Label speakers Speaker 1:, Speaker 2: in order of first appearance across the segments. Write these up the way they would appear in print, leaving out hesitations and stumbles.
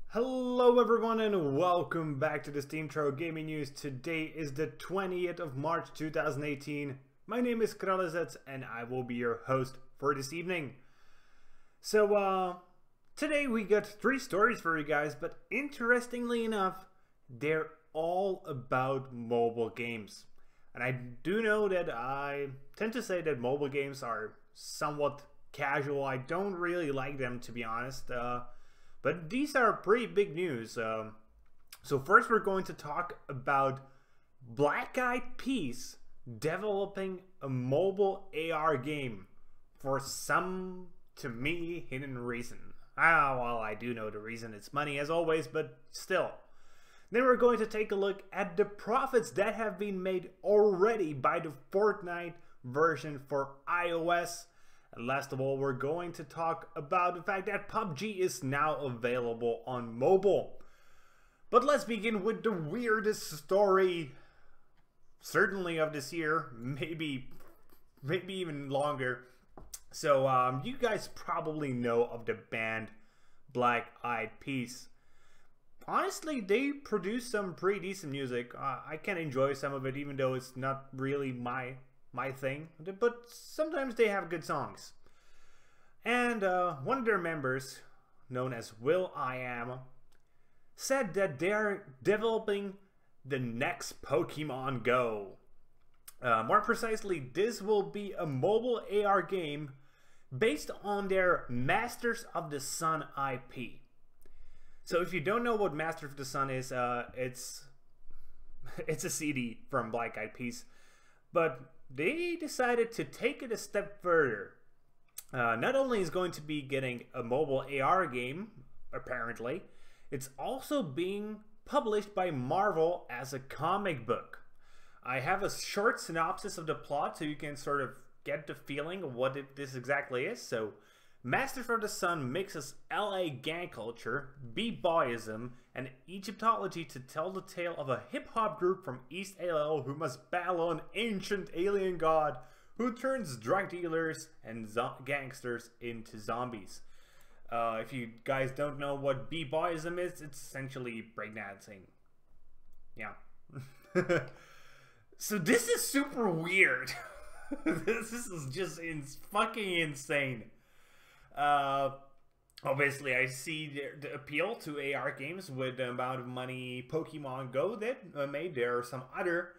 Speaker 1: Hello everyone and welcome back to the SteemTrail Gaming News. Today is the 20th of March 2018. My name is Kralizec and I will be your host for this evening. So today we got 3 stories for you guys, but interestingly enough, they're all about mobile games. And I do know that I tend to say that mobile games are somewhat casual. I don't really like them, to be honest. But these are pretty big news. So first we're going to talk about Black Eyed Peas developing a mobile AR game for some, to me, hidden reason. Well, I do know the reason. It's money as always, but still. Then we're going to take a look at the profits that have been made already by the Fortnite version for iOS. And last of all, we're going to talk about the fact that PUBG is now available on mobile. But let's begin with the weirdest story, certainly of this year, maybe even longer. So you guys probably know of the band Black Eyed Peas. Honestly, they produce some pretty decent music. I can enjoy some of it, even though it's not really my thing, but sometimes they have good songs. And one of their members, known as will.i.am, said that they are developing the next Pokemon Go. More precisely, this will be a mobile AR game based on their Masters of the Sun IP. So if you don't know what Masters of the Sun is, it's a CD from Black Eyed Peas, but they decided to take it a step further. Not only is going to be getting a mobile AR game, apparently, it's also being published by Marvel as a comic book. I have a short synopsis of the plot so you can sort of get the feeling of what this exactly is. So, Masters of the Sun mixes LA gang culture, b-boyism, and Egyptology to tell the tale of a hip-hop group from East LA who must battle an ancient alien god who turns drug dealers and gangsters into zombies. If you guys don't know what b-boyism is, it's essentially breakdancing. Yeah. So this is super weird. This is just fucking insane. Obviously, I see the appeal to AR games with the amount of money Pokemon Go that made. There are some other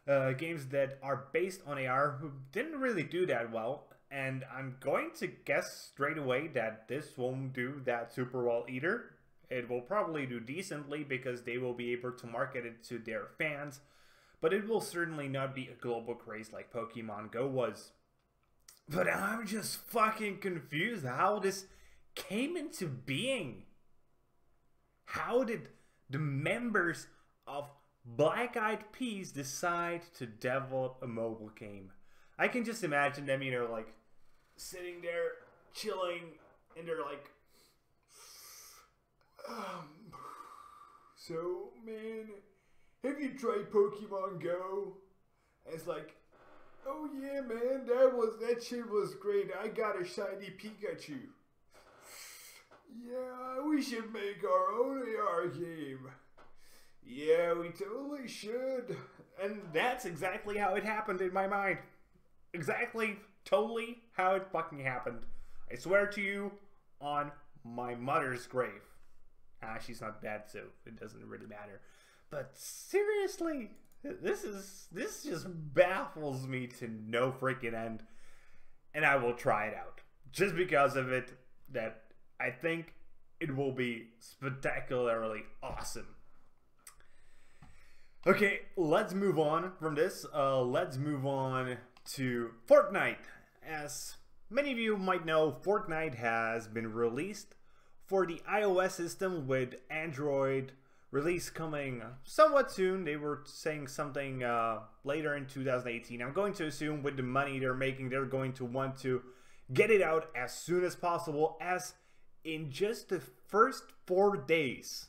Speaker 1: games that are based on AR who didn't really do that well, and I'm going to guess straight away that this won't do that super well either. It will probably do decently because they will be able to market it to their fans, but it will certainly not be a global craze like Pokemon Go was. But I'm just fucking confused how this came into being. How did the members of Black Eyed Peas decide to develop a mobile game? I can just imagine them, you know, like sitting there chilling, and they're like, so man, have you tried Pokemon Go? And it's like, oh yeah, man, that shit was great. I got a shiny Pikachu. Yeah, we should make our own AR game. Yeah, we totally should. And that's exactly how it happened in my mind. Exactly, totally how it fucking happened. I swear to you, on my mother's grave. She's not dead, so it doesn't really matter. But seriously, this just baffles me to no freaking end, and I will try it out just because of it. That I think it will be spectacularly awesome. Okay, let's move on from this. Let's move on to Fortnite. As many of you might know, Fortnite has been released for the iOS system with Android release coming somewhat soon. They were saying something later in 2018. I'm going to assume with the money they're making, they're going to want to get it out as soon as possible, as in just the first 4 days,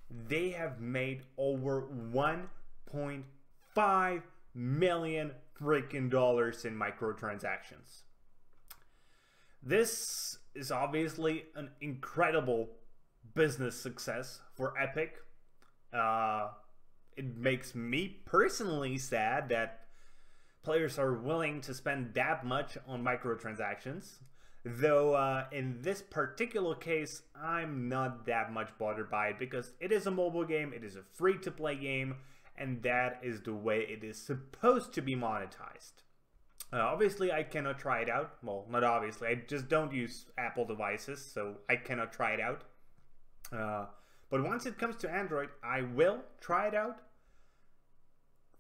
Speaker 1: they have made over 1.5 million freaking dollars in microtransactions. This is obviously an incredible business success for Epic. It makes me personally sad that players are willing to spend that much on microtransactions. Though in this particular case, I'm not that much bothered by it because it is a mobile game, it is a free-to-play game, and that is the way it is supposed to be monetized. Obviously, I cannot try it out. Well, not obviously. I just don't use Apple devices, so I cannot try it out. But once it comes to Android, I will try it out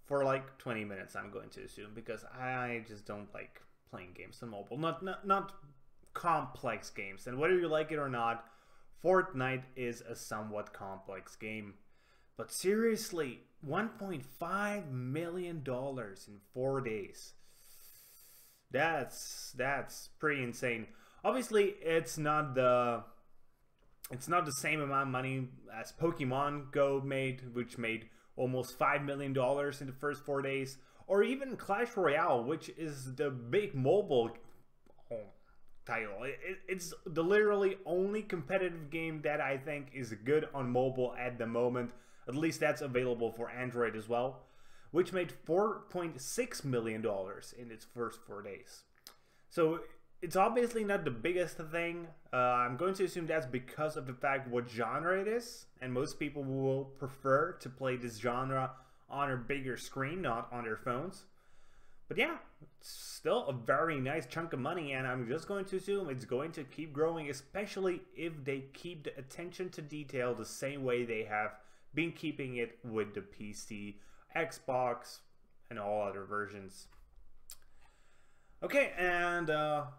Speaker 1: for like 20 minutes, I'm going to assume, because I just don't like playing games on mobile. Not complex games. And whether you like it or not, Fortnite is a somewhat complex game. But seriously, $1.5 million in 4 days. That's pretty insane. Obviously, it's not the same amount of money as Pokemon Go made, which made almost $5 million in the first 4 days, or even Clash Royale, which is the big mobile title. It's the literally only competitive game that I think is good on mobile at the moment. At least that's available for Android as well, which made $4.6 million in its first 4 days. So it's obviously not the biggest thing. I'm going to assume that's because of the fact what genre it is, and most people will prefer to play this genre on a bigger screen, not on their phones. But yeah, it's still a very nice chunk of money, and I'm just going to assume it's going to keep growing, especially if they keep the attention to detail the same way they have been keeping it with the PC, Xbox, and all other versions. Okay, and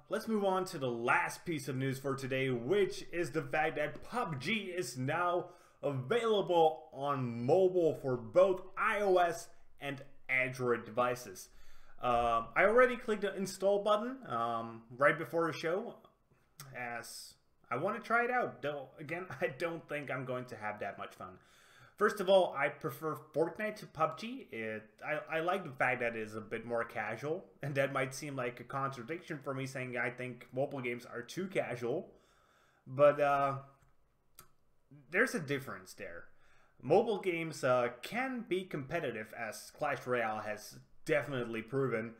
Speaker 1: let's move on to the last piece of news for today, which is the fact that PUBG is now available on mobile for both iOS and Android devices. I already clicked the install button right before the show, as I want to try it out. Though, again, I don't think I'm going to have that much fun. First of all, I prefer Fortnite to PUBG. I like the fact that it is a bit more casual, and that might seem like a contradiction for me saying I think mobile games are too casual, but there's a difference there. Mobile games can be competitive, as Clash Royale has definitely proven,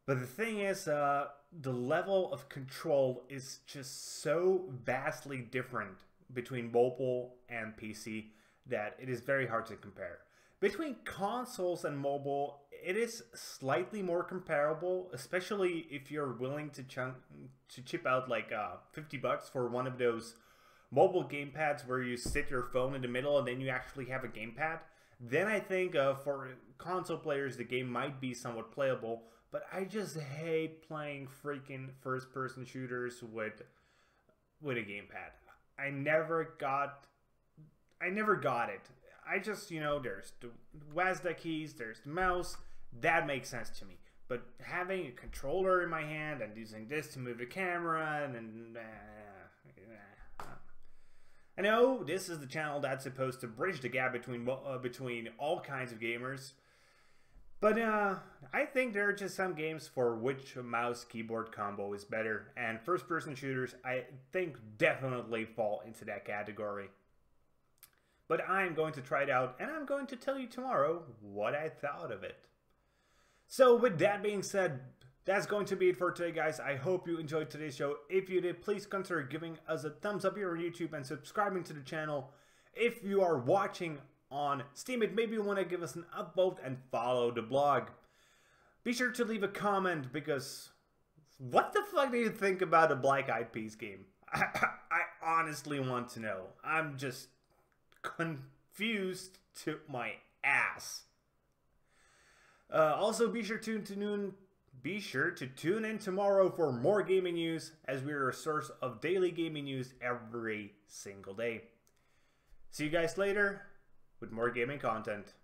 Speaker 1: but the thing is, the level of control is just so vastly different between mobile and PC that it is very hard to compare. Between consoles and mobile, it is slightly more comparable, especially if you're willing to chip out like $50 for one of those mobile gamepads where you sit your phone in the middle and then you actually have a gamepad. Then I think for console players the game might be somewhat playable, but I just hate playing freaking first-person shooters with a gamepad. I never got it. I just, you know, there's the WASD keys, there's the mouse, that makes sense to me. But having a controller in my hand and using this to move the camera and I know this is the channel that's supposed to bridge the gap between all kinds of gamers, but I think there are just some games for which a mouse keyboard combo is better, and first-person shooters I think definitely fall into that category. But I'm going to try it out, and I'm going to tell you tomorrow what I thought of it. So with that being said, that's going to be it for today, guys. I hope you enjoyed today's show. If you did, please consider giving us a thumbs up here on YouTube and subscribing to the channel. If you are watching on Steam, maybe you want to give us an upvote and follow the blog. Be sure to leave a comment, because what the fuck do you think about a Black Eyed Peas game? I honestly want to know. I'm just confused to my ass. Also, be sure to tune in tomorrow for more gaming news, as we are a source of daily gaming news every single day. See you guys later with more gaming content.